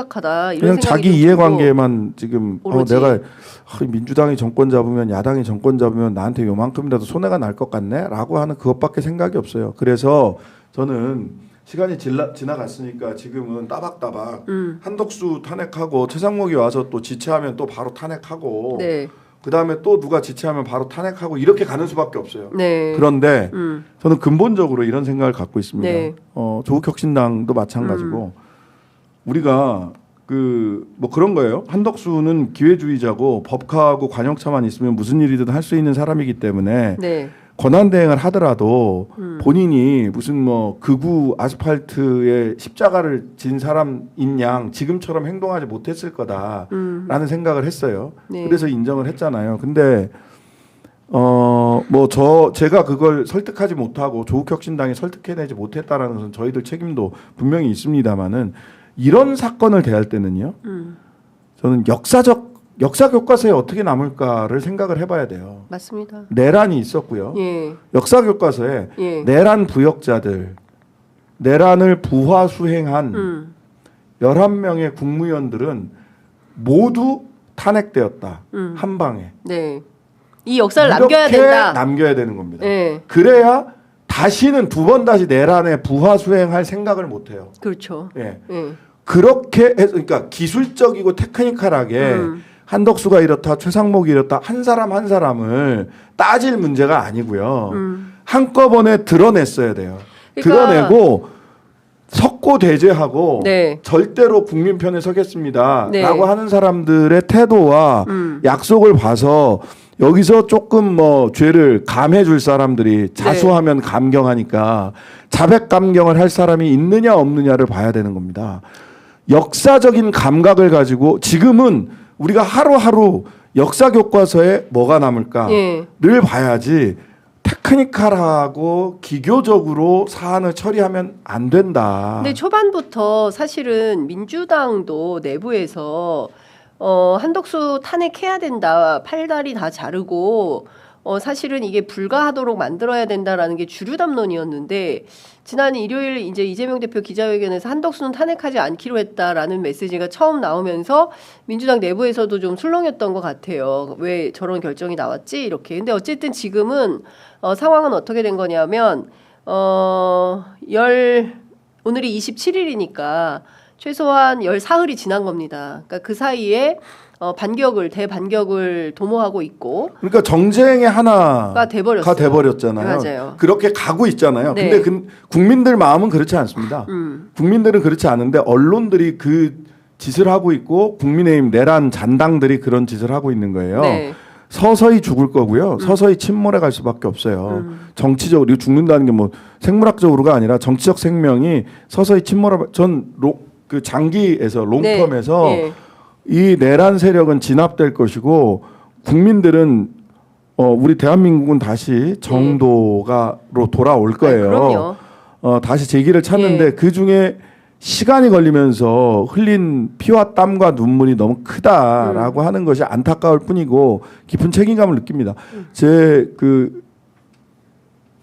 하다 이런 그냥 생각이 자기 좀 이해관계만 지금 오로지. 내가 민주당이 정권 잡으면 야당이 정권 잡으면 나한테 요만큼이라도 손해가 날 것 같네라고 하는 그것밖에 생각이 없어요. 그래서 저는 시간이 지나갔으니까 지금은 따박따박 한덕수 탄핵하고 최상목이 와서 또 지체하면 또 바로 탄핵하고 네. 그다음에 또 누가 지체하면 바로 탄핵하고 이렇게 가는 수밖에 없어요. 네. 그런데 저는 근본적으로 이런 생각을 갖고 있습니다. 네. 조국혁신당도 마찬가지고 우리가 뭐 그런 거예요. 한덕수는 기회주의자고 법카하고 관역차만 있으면 무슨 일이든 할 수 있는 사람이기 때문에 네. 권한대행을 하더라도 본인이 무슨 뭐 극우 아스팔트에 십자가를 진 사람인 양 지금처럼 행동하지 못했을 거다라는 생각을 했어요. 네. 그래서 인정을 했잖아요. 근데 제가 그걸 설득하지 못하고 조국혁신당이 설득해내지 못했다라는 것은 저희들 책임도 분명히 있습니다만은 이런 사건을 대할 때는요. 저는 역사 교과서에 어떻게 남을까를 생각을 해봐야 돼요. 맞습니다. 내란이 있었고요. 예. 역사 교과서에 예. 내란 부역자들, 내란을 부화 수행한 11명의 국무위원들은 모두 탄핵되었다. 한 방에. 네. 이 역사를 남겨야 된다. 남겨야 되는 겁니다. 네. 그래야 다시는 두 번 다시 내란에 부화 수행할 생각을 못 해요. 그렇죠. 예. 예. 그렇게 해서 그러니까 기술적이고 테크니컬하게 한덕수가 이렇다, 최상목이 이렇다 한 사람 한 사람을 따질 문제가 아니고요. 한꺼번에 드러냈어야 돼요. 그러니까 드러내고 석고대죄하고 네. 절대로 국민 편에 서겠습니다라고 네. 하는 사람들의 태도와 약속을 봐서 여기서 조금 뭐 죄를 감해 줄 사람들이 자수하면 감경하니까 자백 감경을 할 사람이 있느냐 없느냐를 봐야 되는 겁니다. 역사적인 감각을 가지고 지금은 우리가 하루하루 역사 교과서에 뭐가 남을까를 봐야지 테크니컬하고 기교적으로 사안을 처리하면 안 된다. 근데 초반부터 사실은 민주당도 내부에서 한덕수 탄핵해야 된다. 팔다리 다 자르고 사실은 이게 불가하도록 만들어야 된다라는 게 주류 담론이었는데 지난 일요일 이제 이재명 대표 기자회견에서 한덕수는 탄핵하지 않기로 했다라는 메시지가 처음 나오면서 민주당 내부에서도 좀 술렁였던 것 같아요. 왜 저런 결정이 나왔지? 이렇게. 근데 어쨌든 지금은 상황은 어떻게 된 거냐면 오늘이 27일이니까 최소한 14흘이 지난 겁니다. 그러니까 그 사이에 대반격을 도모하고 있고. 그러니까 정쟁의 하나가 돼버렸어요. 돼버렸잖아요. 맞아요. 그렇게 가고 있잖아요. 네. 근데 국민들 마음은 그렇지 않습니다. 국민들은 그렇지 않은데 언론들이 그 짓을 하고 있고 국민의힘 내란 잔당들이 그런 짓을 하고 있는 거예요. 네. 서서히 죽을 거고요. 서서히 침몰해 갈 수밖에 없어요. 정치적으로 죽는다는 게 뭐 생물학적으로가 아니라 정치적 생명이 서서히 침몰해. 그 장기에서 롱텀에서 네. 이 내란 세력은 진압될 것이고 국민들은 우리 대한민국은 다시 정도가로 돌아올 거예요. 다시 제기를 찾는데 그 중에 시간이 걸리면서 흘린 피와 땀과 눈물이 너무 크다라고 하는 것이 안타까울 뿐이고 깊은 책임감을 느낍니다. 제 그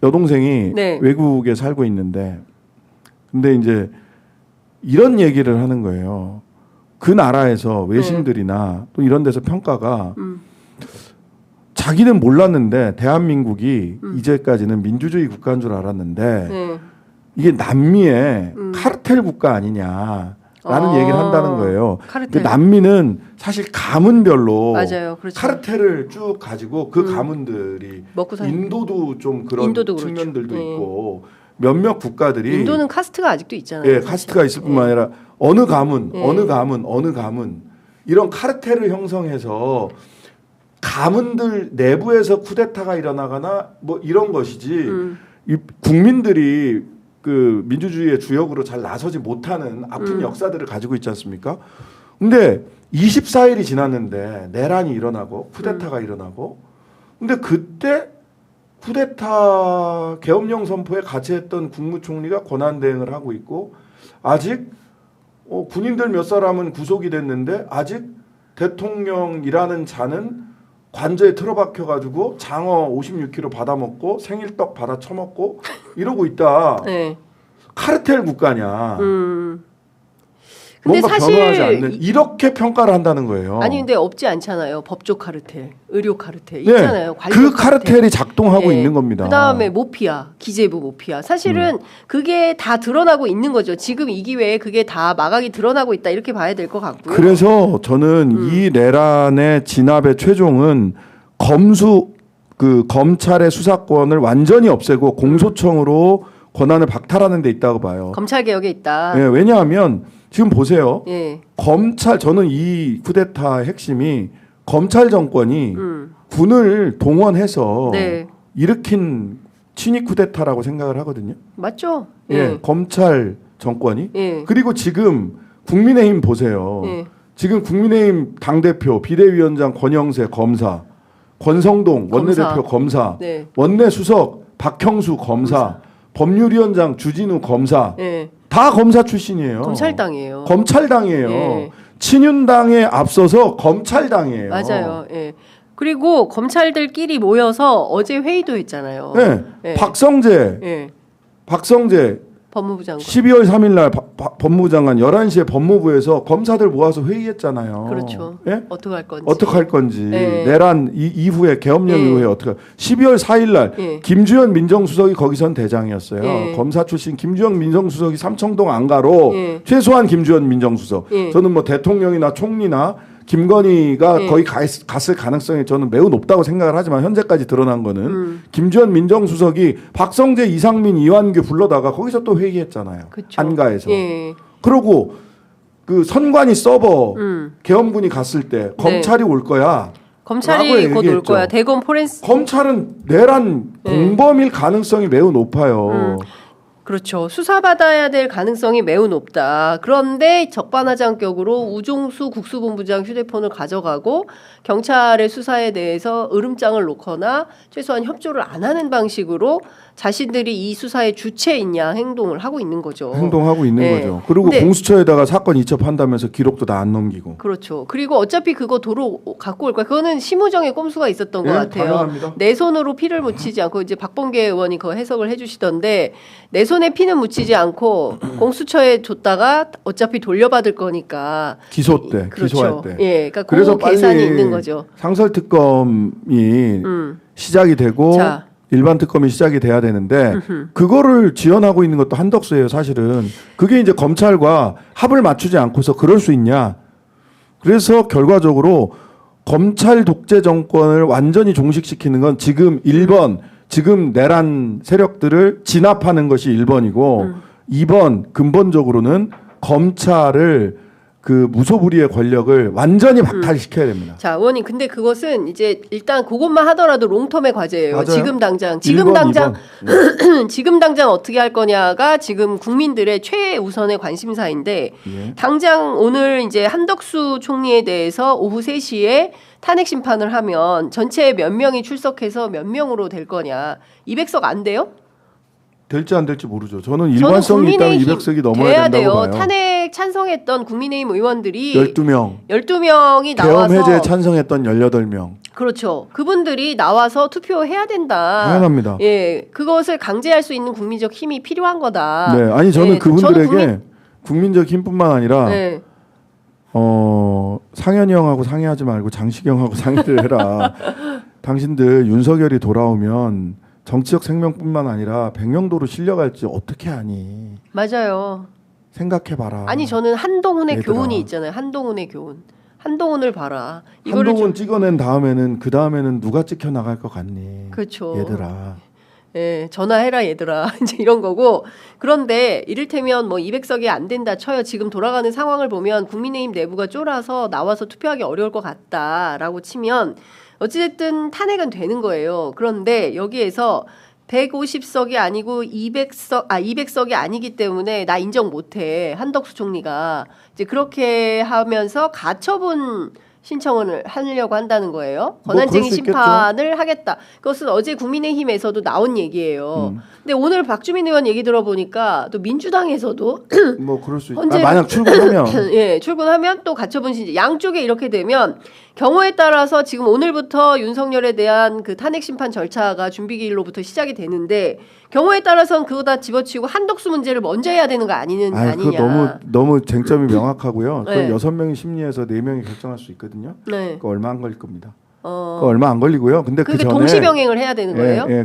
여동생이 외국에 살고 있는데 근데 이제 이런 얘기를 하는 거예요. 그 나라에서 외신들이나 또 이런 데서 평가가 자기는 몰랐는데 대한민국이 이제까지는 민주주의 국가인 줄 알았는데 이게 남미의 카르텔 국가 아니냐라는 얘기를 한다는 거예요. 그 남미는 사실 가문별로 맞아요. 그렇죠. 카르텔을 쭉 가지고 그 가문들이 인도도 좀 그런 측면들도 있고 몇몇 국가들이 인도는 카스트가 아직도 있잖아요. 예, 카스트가 있을 뿐만 아니라 어느 가문 이런 카르텔을 형성해서 가문들 내부에서 쿠데타가 일어나거나 뭐 이런 것이지 이 국민들이 그 민주주의의 주역으로 잘 나서지 못하는 아픈 역사들을 가지고 있지 않습니까? 근데 24일이 지났는데 내란이 일어나고 쿠데타가 일어나고 근데 그때 쿠데타 계엄령 선포에 같이 했던 국무총리가 권한대행을 하고 있고 아직 군인들 몇 사람은 구속이 됐는데 아직 대통령이라는 자는 관저에 틀어박혀가지고 장어 56kg 받아먹고 생일떡 받아 처먹고 이러고 있다. 카르텔 국가냐. 근데 뭔가 사실 변화하지 않는 이렇게 평가를 한다는 거예요. 아니 근데 없지 않잖아요. 법조 카르텔, 의료 카르텔 네, 있잖아요. 관료 그 카르텔이 작동하고 네. 있는 겁니다. 그다음에 모피아, 기재부 모피아. 사실은 그게 다 드러나고 있는 거죠. 지금 이 기회에 그게 다 마각이 드러나고 있다 이렇게 봐야 될 것 같고요. 그래서 저는 이 내란의 진압의 최종은 검찰의 수사권을 완전히 없애고 공소청으로 권한을 박탈하는 데 있다고 봐요. 검찰 개혁에 있다. 예, 왜냐하면 지금 보세요. 예. 저는 이 쿠데타의 핵심이 검찰 정권이 군을 동원해서 네. 일으킨 친위 쿠데타라고 생각을 하거든요. 맞죠? 예, 검찰 정권이. 예. 그리고 지금 국민의힘 보세요. 예. 지금 국민의힘 당대표, 비대위원장 권영세 검사, 권성동 원내대표 검사, 네. 원내수석 박형수 검사, 법률위원장 주진우 검사 예. 다 검사 출신이에요. 검찰당이에요. 검찰당이에요. 예. 친윤당에 앞서서 검찰당이에요. 맞아요. 예. 그리고 검찰들끼리 모여서 어제 회의도 했잖아요. 네. 예. 박성재 예. 법무부 장관. 12월 3일 날 법무부 장관 11시에 법무부에서 검사들 모아서 회의했잖아요. 그렇죠. 예? 어떻게 할 건지. 어떻게 할 건지. 예. 내란 이후에 계엄령 예. 이후에 어떻게 12월 4일 날 예. 김주현 민정수석이 거기선 대장이었어요. 예. 검사 출신 김주현 민정수석이 삼청동 안가로 예. 최소한 김주현 민정수석. 예. 저는 뭐 대통령이나 총리나 김건희가 예. 거의 갔을 가능성이 저는 매우 높다고 생각을 하지만 현재까지 드러난 거는 김주현 민정수석이 박성재, 이상민, 이완규 불러다가 거기서 또 회의했잖아요. 그쵸. 안가에서. 예. 그러고 그 선관위 서버 계엄군이 갔을 때 검찰이 올 거야. 라고 검찰이 곧 올 얘기했죠. 거야. 대검 포렌스. 검찰은 내란 공범일 가능성이 매우 높아요. 그렇죠. 수사받아야 될 가능성이 매우 높다. 그런데 적반하장격으로 우종수 국수본부장 휴대폰을 가져가고 경찰의 수사에 대해서 으름장을 놓거나 최소한 협조를 안 하는 방식으로 자신들이 이 수사의 주체인 양 행동을 하고 있는 거죠. 행동하고 있는 네. 거죠. 그리고 근데 공수처에다가 사건 이첩한다면서 기록도 다 안 넘기고. 그렇죠. 그리고 어차피 그거 도로 갖고 올 거야. 그거는 심우정의 꼼수가 있었던 것 예, 같아요. 가능합니다. 내 손으로 피를 묻히지 않고 이제 박범계 의원이 그거 해석을 해주시던데 내 손에 피는 묻히지 않고 공수처에 줬다가 어차피 돌려받을 거니까 기소 때, 그렇죠. 기소할 때. 예, 그러니까 그래서 그 계산이 빨리 있는 거죠. 상설특검이 시작이 되고 자. 일반 특검이 시작이 돼야 되는데 그거를 지원하고 있는 것도 한덕수예요, 사실은. 그게 이제 검찰과 합을 맞추지 않고서 그럴 수 있냐. 그래서 결과적으로 검찰 독재 정권을 완전히 종식시키는 건 지금 1번, 지금 내란 세력들을 진압하는 것이 1번이고 2번 근본적으로는 검찰을 그 무소불위의 권력을 완전히 박탈시켜야 됩니다. 자, 의원님, 근데 그것은 이제 일단 그것만 하더라도 롱텀의 과제예요. 맞아요. 지금 당장, 1번, 2번. 지금 당장 어떻게 할 거냐가 지금 국민들의 최우선의 관심사인데 예. 당장 오늘 이제 한덕수 총리에 대해서 오후 3시에 탄핵 심판을 하면 전체 몇 명이 출석해서 몇 명으로 될 거냐? 200석 안 돼요? 될지 안 될지 모르죠. 저는 일관성이 있다면 200석이 넘어야 돼야 된다고 돼요. 봐요. 탄핵 찬성했던 국민의힘 의원들이 12명. 12명이 계엄 나와서 해제 찬성했던 18명. 그렇죠. 그분들이 나와서 투표해야 된다. 당연합니다. 예, 그것을 강제할 수 있는 국민적 힘이 필요한 거다. 네, 아니 저는 예, 그분들에게 저는 국민적 힘뿐만 아니라 네. 상현이 형하고 상의하지 말고 장식이 형하고 상의를 해라. 당신들 윤석열이 돌아오면 정치적 생명뿐만 아니라 백령도로 실려갈지 어떻게 아니? 맞아요. 생각해봐라. 아니 저는 한동훈의 얘들아. 교훈이 있잖아요. 한동훈의 교훈. 한동훈을 봐라. 이거를 한동훈 찍어낸 다음에는 그 다음에는 누가 찍혀 나갈 것 같니? 그렇죠. 얘들아. 예, 전화해라 얘들아. 이제 이런 거고. 그런데 이를테면 뭐 200석이 안 된다 쳐요. 지금 돌아가는 상황을 보면 국민의힘 내부가 쫄아서 나와서 투표하기 어려울 것 같다라고 치면 어찌됐든 탄핵은 되는 거예요. 그런데 여기에서 150석이 아니고 200석이 아니기 때문에 나 인정 못해. 한덕수 총리가 이제 그렇게 하면서 가처분 신청을 하려고 한다는 거예요. 뭐 권한쟁의 그럴 수 있겠죠. 심판을 하겠다. 그것은 어제 국민의힘에서도 나온 얘기예요. 근데 오늘 박주민 의원 얘기 들어보니까 또 민주당에서도 뭐 그럴 수 있. 언제- 만약 출근하면 예, 출근하면 또 가처분 신청 양쪽에 이렇게 되면 경우에 따라서 지금 오늘부터 윤석열에 대한 그 탄핵 심판 절차가 준비기일로부터 시작이 되는데 경우에 따라서는 그거 다 집어치우고 한덕수 문제를 먼저 해야 되는 거 아니냐. 그거 너무 쟁점이 명확하고요. 네. 그 6명이 심리해서 4명이 결정할 수 있거든요. 네. 그거 얼마 안 걸릴 겁니다. 그거 얼마 안 걸리고요. 근데 그 그러니까 전에 동시병행을 해야 되는 거예요? 예,